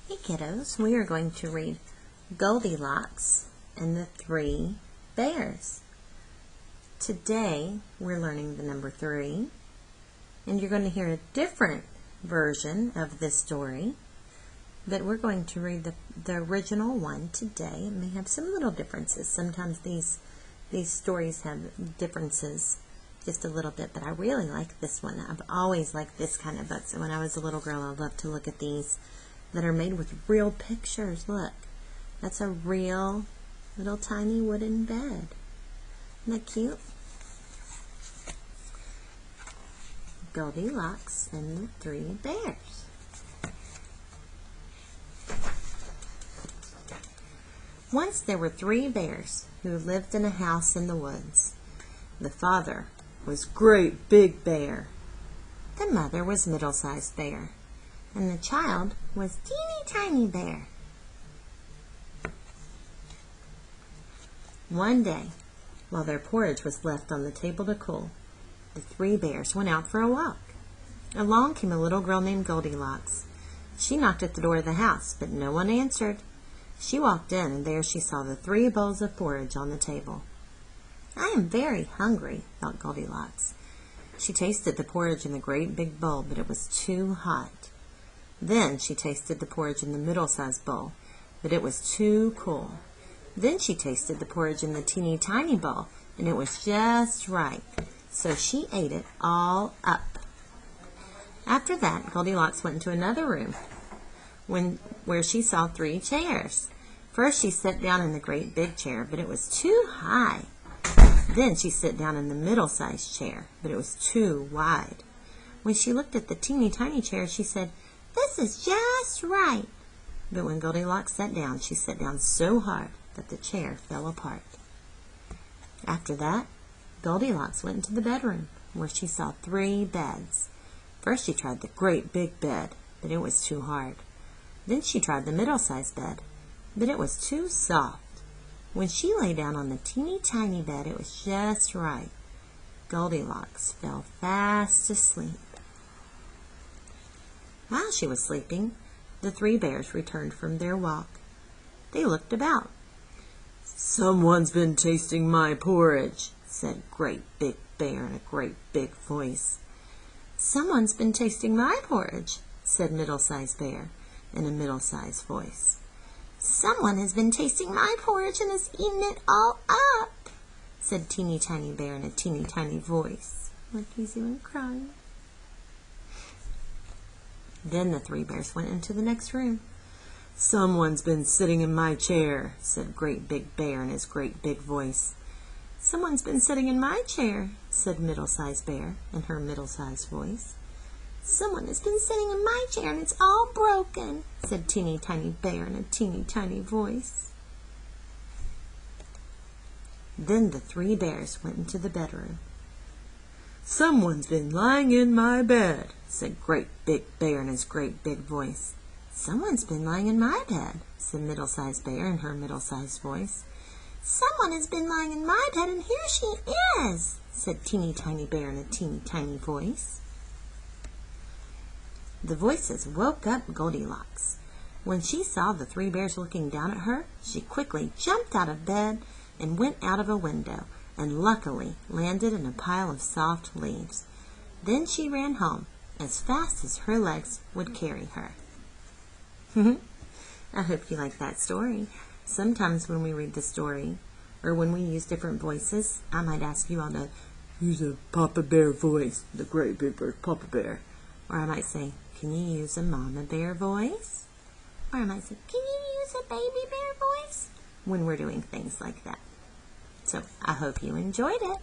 Hey kiddos, we are going to read Goldilocks and the Three Bears. Today we're learning the number 3, and you're going to hear a different version of this story, but we're going to read the original one today. It may have some little differences. Sometimes these stories have differences just a little bit, but I really like this one. I've always liked this kind of books, and when I was a little girl I loved to look at these that are made with real pictures. Look, that's a real little tiny wooden bed. Isn't that cute? Goldilocks and the Three Bears. Once there were 3 bears who lived in a house in the woods. The father was Great Big Bear. The mother was Middle-Sized Bear. And the child was Teeny Tiny Bear. One day, while their porridge was left on the table to cool, the 3 bears went out for a walk. Along came a little girl named Goldilocks. She knocked at the door of the house, but no one answered. She walked in, and there she saw the 3 bowls of porridge on the table. "I am very hungry," thought Goldilocks. She tasted the porridge in the great big bowl, but it was too hot. Then she tasted the porridge in the middle-sized bowl, but it was too cool. Then she tasted the porridge in the teeny tiny bowl, and it was just right. So she ate it all up. After that, Goldilocks went into another room where she saw 3 chairs. First she sat down in the great big chair, but it was too high. Then she sat down in the middle-sized chair, but it was too wide. When she looked at the teeny tiny chair, she said, "This is just right." But when Goldilocks sat down, she sat down so hard that the chair fell apart. After that, Goldilocks went into the bedroom, where she saw 3 beds. First she tried the great big bed, but it was too hard. Then she tried the middle-sized bed, but it was too soft. When she lay down on the teeny tiny bed, it was just right. Goldilocks fell fast asleep. While she was sleeping, the 3 bears returned from their walk. They looked about. "Someone's been tasting my porridge," said Great Big Bear in a great big voice. "Someone's been tasting my porridge," said Middle-Sized Bear in a middle-sized voice. "Someone has been tasting my porridge and has eaten it all up," said Teeny Tiny Bear in a teeny tiny voice, like he's even crying. Then the 3 bears went into the next room. "Someone's been sitting in my chair," said Great Big Bear in his great big voice. "Someone's been sitting in my chair," said Middle-Sized Bear in her middle-sized voice. "Someone has been sitting in my chair and it's all broken," said Teeny Tiny Bear in a teeny tiny voice. Then the 3 bears went into the bedroom. "Someone's been lying in my bed," said Great Big Bear in his great big voice. "Someone's been lying in my bed," said Middle-Sized Bear in her middle-sized voice. "Someone has been lying in my bed, and here she is," said Teeny Tiny Bear in a teeny tiny voice. The voices woke up Goldilocks. When she saw the 3 bears looking down at her, she quickly jumped out of bed and went out of a window, and luckily landed in a pile of soft leaves. Then she ran home as fast as her legs would carry her. I hope you like that story. Sometimes when we read the story, or when we use different voices, I might ask you all to use a Papa Bear voice, the Great Big Bear Papa Bear. Or I might say, can you use a Mama Bear voice? Or I might say, can you use a Baby Bear voice? When we're doing things like that. So I hope you enjoyed it.